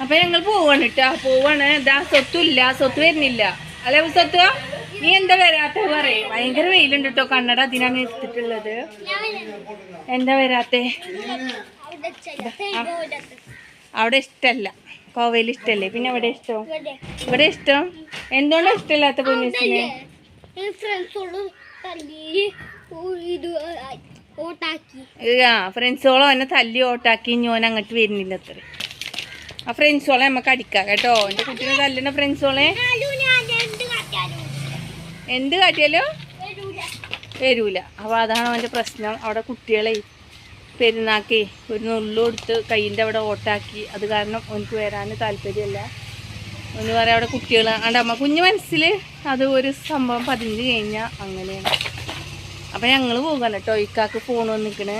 അപ്പൊ ഞങ്ങൾ പോവാണ് കേട്ടോ. പോവാണ്. ഇതാ സ്വത്തില്ല, സ്വത്ത് വരുന്നില്ല. അല്ലെ സ്വത്ത്, നീ എന്താ വരാത്ത പറയേ? ഭയങ്കര വെയിലുണ്ട് കേട്ടോ. കണ്ണട അതിനാണ് എടുത്തിട്ടുള്ളത്. എന്താ വരാത്തെ? അവിടെ ഇഷ്ടല്ല, കോവയിൽ ഇഷ്ടല്ലേ? പിന്നെ അവിടെ ഇഷ്ടം, ഇവിടെ ഇഷ്ടം. എന്തുകൊണ്ടാണ് ഇഷ്ടമില്ലാത്ത പൊന്നൂസിന്? ഫ്രണ്ട്സോളോ എന്നെ തല്ലി ഓട്ടാക്കി ഞാൻ അങ്ങോട്ട് വരുന്നില്ല. അത്ര ആ ഫ്രണ്ട്സോളെ നമുക്ക് അടിക്കാം കേട്ടോ. എൻ്റെ കുട്ടീനെ തല്ലുന്ന ഫ്രണ്ട്സോളെ എന്ത് കാട്ടിയാലോ വരൂല. അപ്പോൾ അതാണ് അവൻ്റെ പ്രശ്നം. അവിടെ കുട്ടികളെ പെരുന്നാക്കി ഒരു നുള്ളു കൊടുത്ത് കയ്യിൻ്റെ അവിടെ ഓട്ടാക്കി. അത് കാരണം എനിക്ക് വരാൻ താല്പര്യമല്ല. ഒന്ന് പറയാം അവിടെ കുട്ടികൾ അമ്മ കുഞ്ഞു മനസ്സിൽ അത് ഒരു സംഭവം പതിഞ്ഞ് കഴിഞ്ഞാൽ അങ്ങനെയാണ്. അപ്പം ഞങ്ങൾ പോകാൻ കേട്ടോ. ഇക്കാക്ക് ഫോൺ വന്നിക്കണേ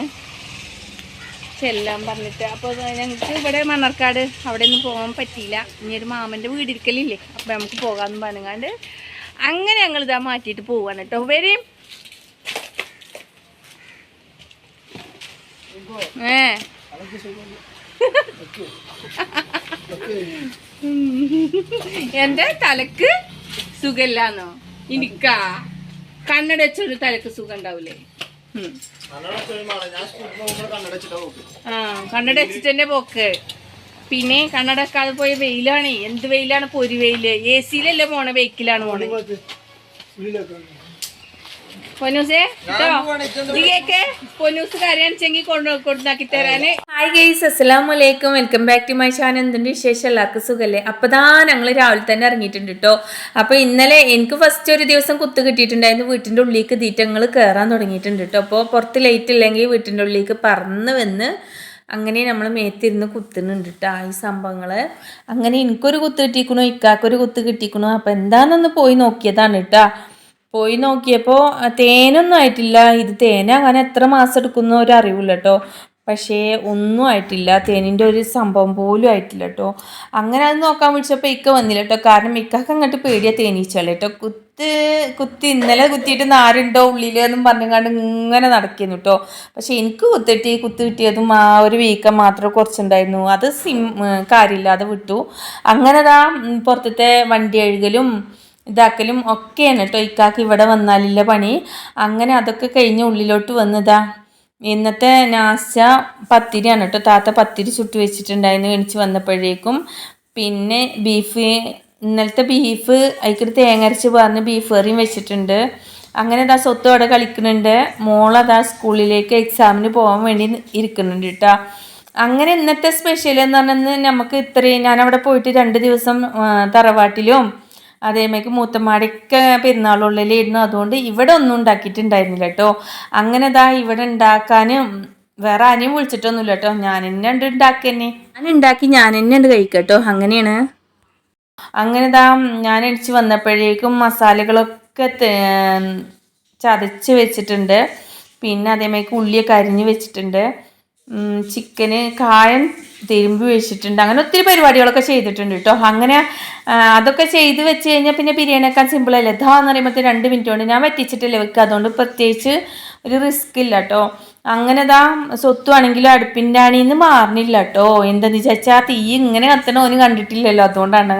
ചെല്ലാൻ പറഞ്ഞിട്ട്. അപ്പോൾ ഞങ്ങൾക്ക് ഇവിടെ മണ്ണാർക്കാട് അവിടെ ഒന്നും പോകാൻ പറ്റിയില്ല. ഇനി ഒരു മാമൻ്റെ വീടിരിക്കലില്ലേ, അപ്പം നമുക്ക് പോകാമെന്ന് പറഞ്ഞാണ്ട് അങ്ങനെ ഞങ്ങളിതാ മാറ്റിയിട്ട് പോവാണ് കേട്ടോ. വരും എന്റെ തലക്ക് സുഖമില്ലാന്നോ? എനിക്കാ കണ്ണട വെച്ചൊരു തലക്ക് സുഖം ഉണ്ടാവൂലേ? കണ്ണട വെച്ചിട്ട് തന്നെ പോക്ക്. പിന്നെ കണ്ണടക്കാതെ പോയ വെയിലാണ്. എന്ത് വെയിലാണ്? പൊരി വെയില്. AC-ലല്ലേ പോണ, ബൈക്കിലാണ് പോണേ. പൊന്നൂസേ കേക്ക് പൊന്നൂസ് കറിയാണെച്ചെങ്കിൽ കൊണ്ടുവന്നാക്കി തരാന്. ഹായ് ഗൈസ്, അസ്സലാമു അലൈക്കും. Welcome back to my channel. എന്തുണ്ട് വിശേഷം? എല്ലാവർക്കും സുഖല്ലേ? അപ്പോൾ ഞങ്ങൾ രാവിലെ തന്നെ ഇറങ്ങിയിട്ടുണ്ട് കേട്ടോ. അപ്പോൾ ഇന്നലെ എനിക്ക് ഫസ്റ്റ് ഒരു ദിവസം കുത്ത് കിട്ടിയിട്ടുണ്ടായിരുന്നു. വീട്ടിൻ്റെ ഉള്ളിലേക്ക് തീറ്റങ്ങൾ കയറാൻ തുടങ്ങിയിട്ടുണ്ട് കേട്ടോ. അപ്പോൾ പുറത്ത് ലൈറ്റ് ഇല്ലെങ്കിൽ വീട്ടിൻ്റെ ഉള്ളിലേക്ക് പറന്ന് വന്ന് അങ്ങനെ നമ്മൾ മേത്തിരുന്ന് കുത്തുന്നുണ്ട് കേട്ടോ ഈ സംഭവങ്ങൾ. അങ്ങനെ എനിക്കൊരു കുത്ത് കിട്ടിക്കണു, ഇക്കാക്കൊരു കുത്ത് കിട്ടിക്കണു. അപ്പോൾ എന്താണെന്നൊന്ന് പോയി നോക്കിയതാണ് കേട്ടോ. പോയി നോക്കിയപ്പോൾ തേനൊന്നും ആയിട്ടില്ല. ഇത് തേനാകാൻ എത്ര മാസം എടുക്കുന്ന ഒരു അറിവില്ല കേട്ടോ. പക്ഷേ ഒന്നും ആയിട്ടില്ല. തേനിൻ്റെ ഒരു സംഭവം പോലും ആയിട്ടില്ല കേട്ടോ. അങ്ങനെ അത് നോക്കാൻ വിളിച്ചപ്പോൾ ഇക്ക വന്നില്ല കേട്ടോ. കാരണം ഇക്കാക്ക് അങ്ങോട്ട് പേടിയാണ് തേനീച്ചല്ലേ കേട്ടോ. കുത്തി ഇന്നലെ കുത്തിയിട്ട് നാരുണ്ടോ ഉള്ളിൽ എന്നും പറഞ്ഞുകൊണ്ട് ഇങ്ങനെ നടക്കുന്നു കേട്ടോ. പക്ഷെ എനിക്ക് കുത്ത് കിട്ടിയതും ആ ഒരു വീക്കം മാത്രം കുറച്ചുണ്ടായിരുന്നു. അത് കാര്യമില്ലാതെ വിട്ടു. അങ്ങനെ പുറത്തത്തെ വണ്ടി അഴുകലും ഇതാക്കലും ഒക്കെയാണ് കേട്ടോ ഇക്കാക്ക് ഇവിടെ വന്നാലില്ല പണി. അങ്ങനെ അതൊക്കെ കഴിഞ്ഞ് ഉള്ളിലോട്ട് വന്നതാ. ഇന്നത്തെ നാസ്ത പത്തിരിയാണ് കേട്ടോ. താത്ത പത്തിരി ചുട്ട് വെച്ചിട്ടുണ്ടായിരുന്നു എണിച്ച് വന്നപ്പോഴേക്കും. പിന്നെ ഇന്നലത്തെ ബീഫ് അതിക്കൊരു തേങ്ങ അരച്ച് പറഞ്ഞ് ബീഫ് കറിയും വെച്ചിട്ടുണ്ട്. അങ്ങനെ സ്വത്തും അവിടെ കളിക്കുന്നുണ്ട്. മോളതാ സ്കൂളിലേക്ക് എക്സാമിന് പോകാൻ വേണ്ടി ഇരിക്കുന്നുണ്ട് കേട്ടോ. അങ്ങനെ ഇന്നത്തെ സ്പെഷ്യൽ എന്ന് പറഞ്ഞാൽ നമുക്ക് ഇത്രയും ഞാനവിടെ പോയിട്ട് 2 ദിവസം തറവാട്ടിലും അതേമേക്ക് മൂത്തമ്മാടിയൊക്കെ പെരുന്നാളുള്ളിലായിരുന്നു. അതുകൊണ്ട് ഇവിടെ ഒന്നും ഉണ്ടാക്കിയിട്ടുണ്ടായിരുന്നില്ല കേട്ടോ. അങ്ങനെ ഇവിടെ ഉണ്ടാക്കാനും വേറെ ആരെയും വിളിച്ചിട്ടൊന്നുമില്ല കേട്ടോ. ഞാൻ തന്നെ ഉണ്ട് ഉണ്ടാക്കി തന്നെ. ഞാൻ തന്നെ ഉണ്ട് കഴിക്കട്ടോ. അങ്ങനെയാണ്. അങ്ങനെ ഞാൻ എണിച്ച് വന്നപ്പോഴേക്കും മസാലകളൊക്കെ ചതച്ച് വെച്ചിട്ടുണ്ട്. പിന്നെ അതേമേക്ക് ഉള്ളിയൊക്കെ അരിഞ്ഞ് വെച്ചിട്ടുണ്ട്. ചിക്കന് കായം തിരുമ്പി വെച്ചിട്ടുണ്ട്. അങ്ങനെ ഒത്തിരി പരിപാടികളൊക്കെ ചെയ്തിട്ടുണ്ട് കേട്ടോ. അങ്ങനെ അതൊക്കെ ചെയ്ത് വെച്ച് കഴിഞ്ഞാൽ പിന്നെ ബിരിയാണിയൊക്കെ സിമ്പിളല്ലേ. എന്ന് പറയുമ്പോൾ 2 മിനിറ്റ് കൊണ്ട് ഞാൻ വറ്റിച്ചിട്ടല്ലേ വെക്കുക. അതുകൊണ്ട് പ്രത്യേകിച്ച് ഒരു റിസ്ക് ഇല്ല കേട്ടോ. അങ്ങനെ സ്വത്തുവാണെങ്കിലും അടുപ്പിൻ്റെ അണിന്ന് മാറണില്ല കേട്ടോ. എന്താന്ന് വെച്ചാൽ തീ ഇങ്ങനെ കത്തണ ഓന് കണ്ടിട്ടില്ലല്ലോ, അതുകൊണ്ടാണ്.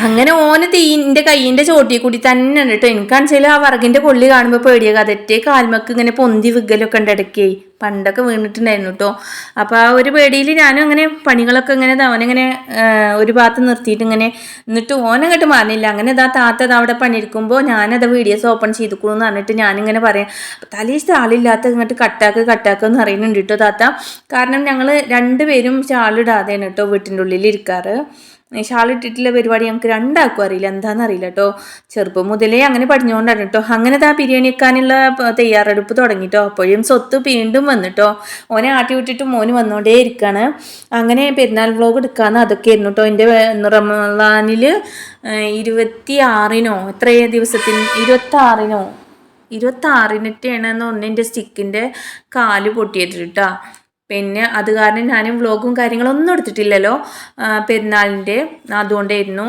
അങ്ങനെ ഓന് തീൻ്റെ കയ്യിൻ്റെ ചോട്ടിൽ കൂടി തന്നെ ഉണ്ട് കേട്ടോ. എനിക്കാണെച്ചാൽ ആ വിറകിൻ്റെ കൊള്ളി കാണുമ്പോൾ പേടിയാകുക. അതെറ്റേ കാൽമക്ക് ഇങ്ങനെ പൊന്തി വിഗലൊക്കെ ഉണ്ട് ഇടയ്ക്കേ. പണ്ടൊക്കെ വീണിട്ടുണ്ടായിരുന്നു കേട്ടോ. അപ്പോൾ ആ ഒരു പേടിയിൽ ഞാനും അങ്ങനെ പണികളൊക്കെ ഇങ്ങനെ ഓനെങ്ങനെ ഒരു ഭാഗത്ത് നിർത്തിയിട്ട് ഇങ്ങനെ എന്നിട്ട് ഓനങ്ങോട്ട് മാറില്ല. അങ്ങനെ താത്ത അവിടെ പണിയെടുക്കുമ്പോൾ ഞാനത് വീഡിയോസ് ഓപ്പൺ ചെയ്തിക്കണമെന്ന് പറഞ്ഞിട്ട് ഞാനിങ്ങനെ പറയാം. തലയിൽ ആളില്ലാത്ത ഇങ്ങോട്ട് കട്ടാക്കെന്ന് അറിയുന്നുണ്ട് കേട്ടോ താത്ത. കാരണം ഞങ്ങൾ 2 പേരും ഷാളിടാതെയാണ് കേട്ടോ വീട്ടിൻ്റെ ഉള്ളിൽ ഇരിക്കാറ്. ഷാളിട്ടിട്ടുള്ള പരിപാടി ഞങ്ങൾക്ക് 2 ആൾക്കും അറിയില്ല, എന്താണെന്നറിയില്ല കേട്ടോ. ചെറുപ്പം മുതലേ അങ്ങനെ പഠിഞ്ഞുകൊണ്ടാണ് കേട്ടോ. അങ്ങനെ ബിരിയാണി വെക്കാനുള്ള തയ്യാറെടുപ്പ് തുടങ്ങിട്ടോ. അപ്പോഴും സ്വത്ത് വീണ്ടും വന്നിട്ടോ. ഓനെ ആട്ടി വിട്ടിട്ട് മോന് വന്നുകൊണ്ടേ ഇരിക്കുകയാണ്. അങ്ങനെ പെരുന്നാൾ വ്ളോഗ് എടുക്കാമെന്ന് അതൊക്കെ ആയിരുന്നു കേട്ടോ. എൻ്റെ റമളാനിൽ 26-നോ എത്രയോ ദിവസത്തിന് 26-നോ 26-നെറ്റാണെന്ന് ഒന്ന് എൻ്റെ സ്റ്റിക്കിൻ്റെ കാല് പൊട്ടിയിട്ട് കേട്ടോ. പിന്നെ അത് കാരണം ഞാൻ വ്ളോഗും കാര്യങ്ങളൊന്നും എടുത്തിട്ടില്ലല്ലോ പെരുന്നാളിൻ്റെ. അതുകൊണ്ടായിരുന്നു.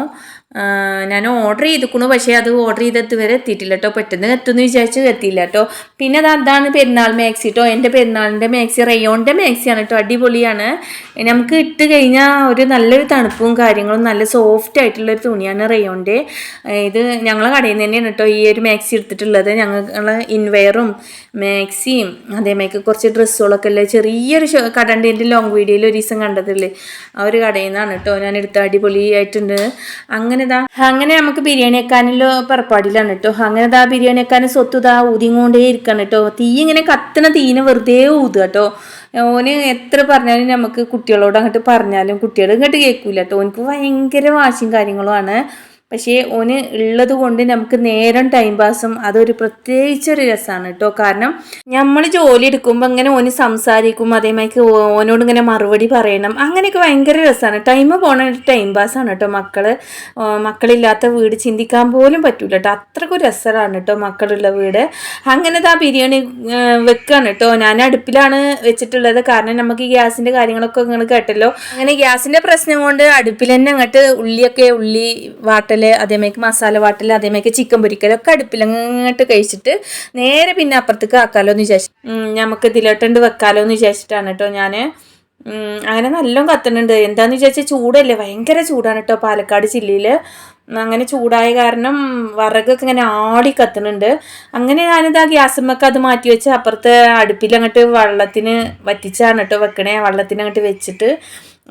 ഞാൻ ഓർഡർ ചെയ്തിരിക്കണു, പക്ഷേ അത് ഓർഡർ ചെയ്തെത്തി വരെ എത്തിയിട്ടില്ല കേട്ടോ. പെട്ടെന്ന് എത്തുമെന്ന് വിചാരിച്ച് എത്തിയില്ല കേട്ടോ. പിന്നെ അതാണ് പെരുന്നാൾ മാക്സി കേട്ടോ. എൻ്റെ പെരുന്നാളിൻ്റെ മാക്സി റയോണിൻ്റെ മാക്സിയാണ് കേട്ടോ. അടിപൊളിയാണ്. നമുക്ക് ഇട്ട് കഴിഞ്ഞാൽ ഒരു നല്ലൊരു തണുപ്പും കാര്യങ്ങളും നല്ല സോഫ്റ്റ് ആയിട്ടുള്ളൊരു തുണിയാണ് റയോണിൻ്റെ. ഇത് ഞങ്ങളെ കടയിൽ നിന്ന് തന്നെയാണ് കേട്ടോ ഈ ഒരു മാക്സി എടുത്തിട്ടുള്ളത്. ഞങ്ങൾ ഇൻവെയറും മാക്സിയും അതേമാതിരി കുറച്ച് ഡ്രസ്സുകളൊക്കെ അല്ലേ ചെറിയൊരു കട ഉണ്ട്. എൻ്റെ ലോങ് വീഡിയോയിൽ ഒരു ദിവസം കണ്ടതില്ലേ, ആ ഒരു കടയിൽ നിന്നാണ് കേട്ടോ ഞാൻ എടുത്ത. അടിപൊളിയായിട്ടുണ്ട്. അങ്ങനെ നമുക്ക് ബിരിയാണി വെക്കാനുള്ള പുറപ്പാടിലാണ് കേട്ടോ. അങ്ങനെ ബിരിയാണി വെക്കാൻ സ്വത്ത് ഊതിങ്ങോണ്ടേ ഇരിക്കണം കേട്ടോ. തീ ഇങ്ങനെ കത്തണ തീനെ വെറുതെ ഊതുക കേട്ടോ. ഓന് എത്ര പറഞ്ഞാലും നമുക്ക് കുട്ടികളോട് അങ്ങോട്ട് പറഞ്ഞാലും കുട്ടികൾ ഇങ്ങോട്ട് കേൾക്കൂല കേട്ടോ. ഓനക്ക് ഭയങ്കര വാശിയും കാര്യങ്ങളുമാണ്. പക്ഷേ ഓന് ഉള്ളത് കൊണ്ട് നമുക്ക് നേരം ടൈം പാസും അതൊരു പ്രത്യേകിച്ചൊരു രസമാണ് കേട്ടോ. കാരണം നമ്മൾ ജോലി എടുക്കുമ്പോൾ ഇങ്ങനെ ഓന് സംസാരിക്കും, അതേമാതിരി ഓനോട് ഇങ്ങനെ മറുപടി പറയണം, അങ്ങനെയൊക്കെ ഭയങ്കര രസമാണ്. ടൈം പോണ ഒരു ടൈം പാസ്സാണ് കേട്ടോ. മക്കളില്ലാത്ത വീട് ചിന്തിക്കാൻ പോലും പറ്റൂല കേട്ടോ. അത്രക്കും രസമാണ് കേട്ടോ മക്കളുള്ള വീട്. അങ്ങനെ ബിരിയാണി വെക്കുകയാണ് കേട്ടോ. ഞാൻ അടുപ്പിലാണ് വെച്ചിട്ടുള്ളത്. കാരണം നമുക്ക് ഈ ഗ്യാസിൻ്റെ കാര്യങ്ങളൊക്കെ നിങ്ങൾ കേട്ടല്ലോ. അങ്ങനെ ഗ്യാസിൻ്റെ പ്രശ്നം കൊണ്ട് അടുപ്പിൽ തന്നെ അങ്ങോട്ട് ഉള്ളി വാട്ടൽ, അതേമാതിരി മസാല വാട്ടൽ, അതേമാതിരി ചിക്കൻ പൊരിക്കലൊക്കെ അടുപ്പിലങ്ങോട്ട് കഴിച്ചിട്ട് നേരെ പിന്നെ അപ്പുറത്തേക്ക് ആക്കാമല്ലോ എന്ന് വിചാരിച്ചു. നമുക്ക് ഇതിലോട്ടുണ്ട് വെക്കാമല്ലോ എന്ന് വിചാരിച്ചിട്ടാണ് കേട്ടോ ഞാൻ. അങ്ങനെ നല്ലോണം കത്തുന്നുണ്ട്. എന്താണെന്ന് വിചാരിച്ചാൽ ചൂടല്ലേ, ഭയങ്കര ചൂടാണ് കേട്ടോ പാലക്കാട് ജില്ലയിൽ. അങ്ങനെ ചൂടായ കാരണം വിറകൊക്കെ ഇങ്ങനെ ആടി കത്തുന്നുണ്ട്. അങ്ങനെ ഞാനിത് ആ ഗ്യാസുമ്മൊക്കെ അത് മാറ്റി വെച്ച് അപ്പുറത്തെ അടുപ്പിലങ്ങോട്ട് വെള്ളത്തിന് വറ്റിച്ചാണ് കേട്ടോ വെക്കണേ. വെള്ളത്തിനങ്ങോട്ട് വെച്ചിട്ട്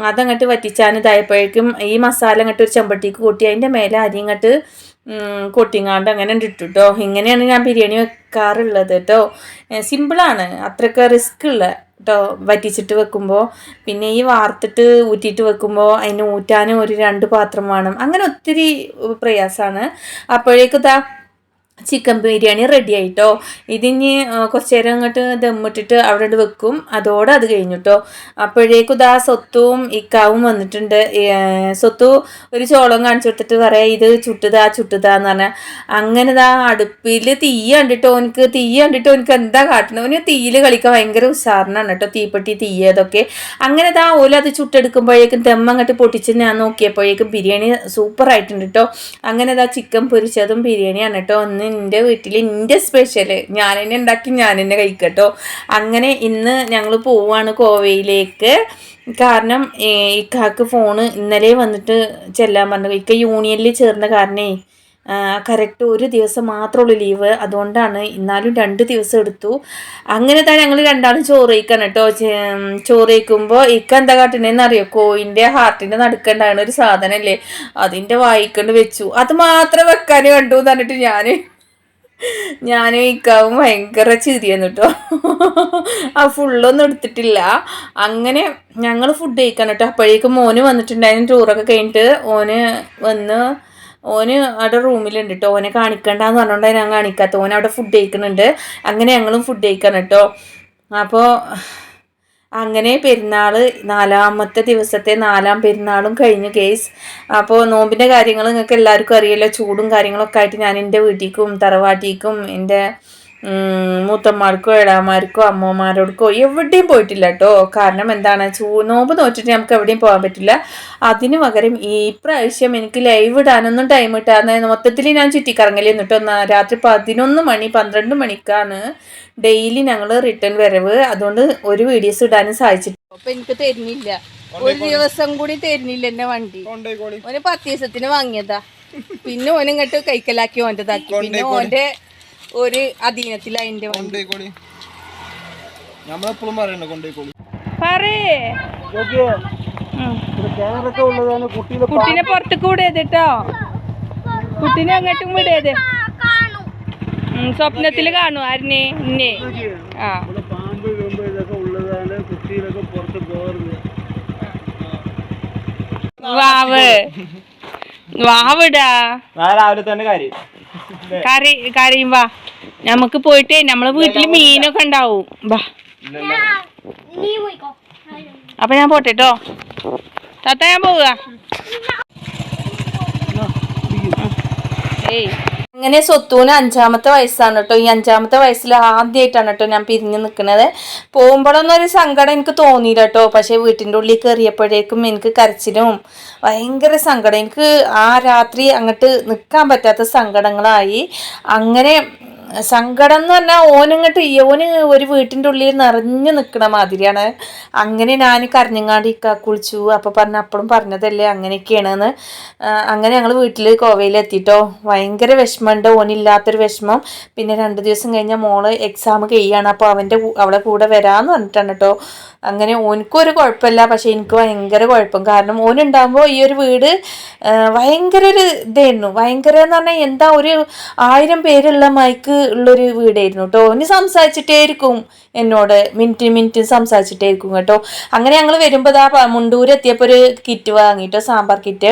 അതങ്ങോട്ട് വറ്റിച്ചാൻ ഇതായപ്പോഴേക്കും ഈ മസാല അങ്ങോട്ട് ഒരു ചെമ്പട്ടിക്ക് കൂട്ടി അതിൻ്റെ മേലെ അരി ഇങ്ങോട്ട് കൊട്ടിങ്ങാണ്ട് അങ്ങനെ ഇട്ടു കേട്ടോ. ഇങ്ങനെയാണ് ഞാൻ ബിരിയാണി വെക്കാറുള്ളത് കേട്ടോ. സിമ്പിളാണ്, അത്രയ്ക്ക് റിസ്ക് ഉള്ള കേട്ടോ വറ്റിച്ചിട്ട് വെക്കുമ്പോൾ. പിന്നെ ഈ വാർത്തിട്ട് ഊറ്റിയിട്ട് വെക്കുമ്പോൾ അതിന് ഊറ്റാനും ഒരു 2 പാത്രം വേണം. അങ്ങനെ ഒത്തിരി പ്രയാസമാണ്. അപ്പോഴേക്കും ചിക്കൻ ബിരിയാണി റെഡി ആയിട്ടോ. ഇതിന് കുറച്ച് നേരം അങ്ങോട്ട് ദമ്മിട്ടിട്ട് അവിടെ വെക്കും. അതോടെ അത് കഴിഞ്ഞു കേട്ടോ. അപ്പോഴേക്കും സ്വത്തും ഇക്കാവും വന്നിട്ടുണ്ട്. സ്വത്തു ഒരു ചോളം കാണിച്ചു കൊടുത്തിട്ട് പറയാം, ഇത് ചുട്ടുതാന്ന് പറഞ്ഞാൽ. അങ്ങനെ അടുപ്പിൽ തീ കണ്ടിട്ടോ എനിക്ക് എന്താ കാട്ടണം. ഓന് തീയിൽ കളിക്കാൻ ഭയങ്കര ഉഷാറിനാണ് കേട്ടോ. തീപ്പെട്ടി അതൊക്കെ. അങ്ങനെ ഓല അത് ചുട്ടെടുക്കുമ്പോഴേക്കും ദമ്മ അങ്ങോട്ട് പൊട്ടിച്ച് ഞാൻ നോക്കിയപ്പോഴേക്കും ബിരിയാണി സൂപ്പർ ആയിട്ടുണ്ട് കേട്ടോ. അങ്ങനെ ചിക്കൻ പൊരിച്ചതും ബിരിയാണിയാണ് കേട്ടോ. എൻ്റെ വീട്ടിൽ എൻ്റെ സ്പെഷ്യൽ ഞാൻ തന്നെ ഉണ്ടാക്കി ഞാൻ തന്നെ കഴിക്കട്ടോ. അങ്ങനെ ഇന്ന് ഞങ്ങൾ പോവാണ് കോവയിലേക്ക്. കാരണം ഇക്കാക്ക് ഫോണ് ഇന്നലെ വന്നിട്ട് ചെല്ലാൻ പറഞ്ഞു. ഇക്ക യൂണിയനിൽ ചേർന്ന കാരണേ കറക്റ്റ് ഒരു ദിവസം മാത്രമുള്ളൂ ലീവ്. അതുകൊണ്ടാണ്, എന്നാലും 2 ദിവസം എടുത്തു. അങ്ങനെ ഞങ്ങൾ രണ്ടാളും ചോറ് കഴിക്കണം കേട്ടോ. ചോറ് കഴിക്കുമ്പോൾ ഇക്ക എന്താ കാട്ടണേന്ന് അറിയോ, കോയിൻ്റെ ഹാർട്ടിൻ്റെ നടുക്കുണ്ടാണ് ഒരു സാധനമല്ലേ, അതിൻ്റെ വായിക്കൊണ്ട് വെച്ചു. അത് മാത്രം വെക്കാൻ കണ്ടു എന്ന് പറഞ്ഞിട്ട് ഞാനും ഇക്കാവും ഭയങ്കര ചിരിയെന്നു കേട്ടോ. ആ ഫുള്ളൊന്നും എടുത്തിട്ടില്ല. അങ്ങനെ ഞങ്ങൾ ഫുഡ് കഴിക്കണം കേട്ടോ. അപ്പോഴേക്കും മോന് വന്നിട്ടുണ്ടായിരുന്നു. ടൂറൊക്കെ കഴിഞ്ഞിട്ട് ഓന് അവിടെ റൂമിലുണ്ട് കേട്ടോ. ഓനെ കാണിക്കണ്ടെന്ന് പറഞ്ഞുകൊണ്ടാണ് ഞാൻ കാണിക്കാത്ത. ഓൻ അവിടെ ഫുഡ് കഴിക്കുന്നുണ്ട്. അങ്ങനെ ഞങ്ങളും ഫുഡ് കഴിക്കണം കേട്ടോ. അപ്പോൾ അങ്ങനെ പെരുന്നാൾ 4ാമത്തെ ദിവസത്തെ 4ാം പെരുന്നാളും കഴിഞ്ഞു കേസ്. അപ്പോൾ നോമ്പിൻ്റെ കാര്യങ്ങൾ നിങ്ങൾക്ക് എല്ലാവർക്കും അറിയാലോ. ചൂടും കാര്യങ്ങളൊക്കെ ആയിട്ട് ഞാൻ എൻ്റെ വീട്ടിലേക്കും തറവാട്ടിലേക്കും എൻ്റെ മൂത്തമ്മമാർക്കോ ഇളാമാർക്കോ അമ്മമാരോടക്കോ എവിടെയും പോയിട്ടില്ല കേട്ടോ. കാരണം എന്താണ്, നോമ്പ് നോറ്റിട്ട് നമുക്ക് എവിടെയും പോകാൻ പറ്റില്ല. അതിന് പകരം ഈ പ്രാവശ്യം എനിക്ക് ലൈവ് ഇടാനൊന്നും ടൈം കിട്ടാതെ മൊത്തത്തിൽ ഞാൻ ചുറ്റിക്കറങ്ങലേന്ന് കേട്ടോ. രാത്രി 11 മണി 12 മണിക്കാണ് ഡെയിലി ഞങ്ങൾ റിട്ടേൺ വരവ്. അതുകൊണ്ട് ഒരു വീഡിയോസ് ഇടാനും സാധിച്ചിട്ട് അപ്പൊ എനിക്ക് തരുന്നില്ല. ഒരു ദിവസം കൂടി തരുന്നില്ല എന്നെ വണ്ടി. ഓന് 10 ദിവസത്തിന് വാങ്ങിയതാ. പിന്നെ ഓനിങ്ങോട്ട് കൈക്കലാക്കി ഓൻ്റെതാക്കി. പിന്നെ ഓൻ്റെ ഒരു അധീനത്തിൽ അതിന്റെ കുട്ടീനെ പുറത്തേക്ക് വിടേത് കേട്ടോ. കുട്ടീനെ അങ്ങോട്ടും വിടേത്. സ്വപ്നത്തില് കാണും ആരിനെ ഇന്നെ. ആ വാവിടാ രാവിലെ തന്നെ കരയും. വാ നമുക്ക് പോയിട്ട് നമ്മളെ വീട്ടില് മീനൊക്കെ ഉണ്ടാവും. വാ അപ്പൊ ഞാൻ പോട്ടെ കേട്ടോ. താത്ത ഞാൻ പോവുക. അങ്ങനെ സ്വത്തൂന് 5ാമത്തെ വയസ്സാണ് കേട്ടോ. ഈ 5ാമത്തെ വയസ്സിൽ ആദ്യമായിട്ടാണ് കേട്ടോ ഞാൻ പിരിഞ്ഞ് നിൽക്കുന്നത്. പോകുമ്പോഴൊന്നും ഒരു സങ്കടം എനിക്ക് തോന്നിയില്ല കേട്ടോ. പക്ഷേ വീട്ടിൻ്റെ ഉള്ളിൽ കയറിയപ്പോഴേക്കും എനിക്ക് കരച്ചിലും ഭയങ്കര സങ്കടം. എനിക്ക് ആ രാത്രി അങ്ങോട്ട് നിൽക്കാൻ പറ്റാത്ത സങ്കടങ്ങളായി. അങ്ങനെ സങ്കടം എന്ന് പറഞ്ഞാൽ ഓന് ഒരു വീട്ടിൻ്റെ ഉള്ളിൽ നിറഞ്ഞു നിൽക്കണ മാതിരിയാണ്. അങ്ങനെ ഞാൻ കരഞ്ഞങ്ങാണ്ട് കുളിച്ചു. അപ്പോൾ അപ്പോഴും പറഞ്ഞതല്ലേ അങ്ങനെയൊക്കെയാണെന്ന്. അങ്ങനെ ഞങ്ങൾ വീട്ടിൽ കോവയിലെത്തിയിട്ടോ. ഭയങ്കര വിഷമമുണ്ട്, ഓനില്ലാത്തൊരു വിഷമം. പിന്നെ 2 ദിവസം കഴിഞ്ഞാൽ മോള് എക്സാം കഴിയാണ്. അപ്പോൾ അവളെ കൂടെ വരാമെന്ന് പറഞ്ഞിട്ടാണ് കേട്ടോ. അങ്ങനെ ഓനിക്കും ഒരു കുഴപ്പമില്ല, പക്ഷെ എനിക്ക് ഭയങ്കര കുഴപ്പം. കാരണം ഓനുണ്ടാകുമ്പോൾ ഈ ഒരു വീട് ഭയങ്കര ഒരു ഇതായിരുന്നു. ഭയങ്കര എന്ന് പറഞ്ഞാൽ എന്താ, ഒരു 1000 പേരുള്ള മൈക്ക് ഉള്ളൊരു വീടായിരുന്നു കേട്ടോ. ഓന് സംസാരിച്ചിട്ടേ ഇരിക്കും എന്നോട്, മിനിറ്റ് സംസാരിച്ചിട്ടേ ഇരിക്കും കേട്ടോ. അങ്ങനെ ഞങ്ങൾ വരുമ്പോൾ മുണ്ടൂർ എത്തിയപ്പോൾ ഒരു കിറ്റ് വാങ്ങിയിട്ടോ, സാമ്പാർ കിറ്റ്.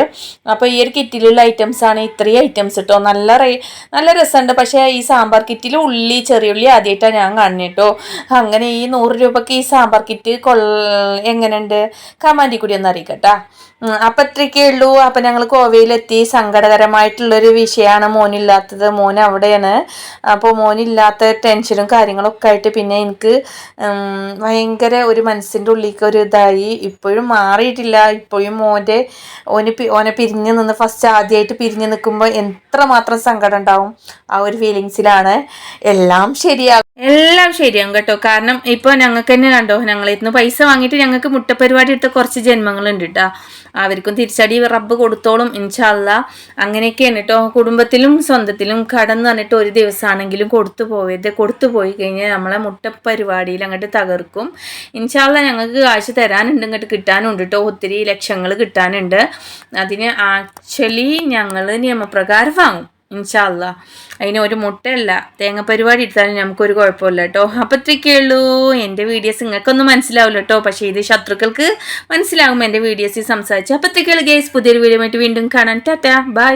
അപ്പോൾ ഈ ഒരു കിറ്റിലുള്ള ഐറ്റംസാണ് ഇത്രയും ഐറ്റംസ് കേട്ടോ. നല്ല രസമുണ്ട്. പക്ഷേ ഈ സാമ്പാർ കിറ്റിൽ ചെറിയ ഉള്ളി ആദ്യമായിട്ടാണ് ഞാൻ കാണുന്നത് കേട്ടോ. അങ്ങനെ ഈ 100 രൂപയ്ക്ക് ഈ സാമ്പാർ കിറ്റ് എങ്ങനെയുണ്ട് കമാൻഡിൽ കൂടി ഒന്ന് അറിയിക്കട്ടാ. അപ്പം അത്രയൊക്കെ ഉള്ളൂ. അപ്പം ഞങ്ങൾ കോവയിലെത്തി. സങ്കടകരമായിട്ടുള്ളൊരു വിഷയമാണ് മോനില്ലാത്തത്. മോൻ അവിടെയാണ്. അപ്പോൾ മോനില്ലാത്ത ടെൻഷനും കാര്യങ്ങളൊക്കെ ആയിട്ട് പിന്നെ എനിക്ക് ഭയങ്കര ഒരു മനസ്സിൻ്റെ ഉള്ളിലേക്ക് ഒരു ഇതായി. ഇപ്പോഴും മാറിയിട്ടില്ല. ഇപ്പോഴും ഓനെ പിരിഞ്ഞ് നിന്ന് ഫസ്റ്റ് ആദ്യമായിട്ട് പിരിഞ്ഞ് നിൽക്കുമ്പോൾ എത്രമാത്രം സങ്കടം ഉണ്ടാവും. ആ ഒരു ഫീലിങ്സിലാണ്. എല്ലാം ശരിയാകും കേട്ടോ. കാരണം ഇപ്പോൾ ഞങ്ങൾക്ക് തന്നെ കണ്ടോ, ഞങ്ങളിന്ന് പൈസ വാങ്ങിയിട്ട് ഞങ്ങൾക്ക് മുട്ടപ്പരിപാടി എടുത്ത കുറച്ച് ജന്മങ്ങളുണ്ട് കേട്ടോ. അവർക്കും തിരിച്ചടി റബ്ബ് കൊടുത്തോളും ഇൻഷാ അല്ലാ. അങ്ങനെയൊക്കെയാണ് കേട്ടോ. കുടുംബത്തിലും സ്വന്തത്തിലും കടന്ന് പറഞ്ഞിട്ട് ഒരു ദിവസമാണെങ്കിലും കൊടുത്തു പോയി കഴിഞ്ഞാൽ നമ്മളെ മുട്ടപ്പരിപാടിയിൽ അങ്ങോട്ട് തകർക്കും. ഇൻഷാ അല്ലാ ഞങ്ങൾക്ക് കാശ് തരാനുണ്ട്, ഇങ്ങോട്ട് കിട്ടാനുണ്ട് കേട്ടോ. ഒത്തിരി ലക്ഷങ്ങൾ കിട്ടാനുണ്ട്. അതിന് ആക്ച്വലി ഞങ്ങൾ നിയമപ്രകാരം വാങ്ങും ഇൻഷാ അല്ലാ. അതിന് ഒരു മുട്ടയല്ല, തേങ്ങ പരിപാടി എടുത്താലും നമുക്കൊരു കുഴപ്പമില്ല കേട്ടോ. അപ്പോൾ ഇത്രയൊക്കെ ഉള്ളൂ. എൻ്റെ വീഡിയോസ് നിങ്ങൾക്കൊന്നും മനസ്സിലാവില്ല കേട്ടോ, പക്ഷേ ഇത് ശത്രുക്കൾക്ക് മനസ്സിലാകും എൻ്റെ വീഡിയോസിൽ സംസാരിച്ച്. അപ്പോൾ ഇത്രയൊക്കെ ഉള്ളൂ ഗൈസ്. പുതിയൊരു വീഡിയോ ആയിട്ട് വീണ്ടും കാണാൻ. Tata bye.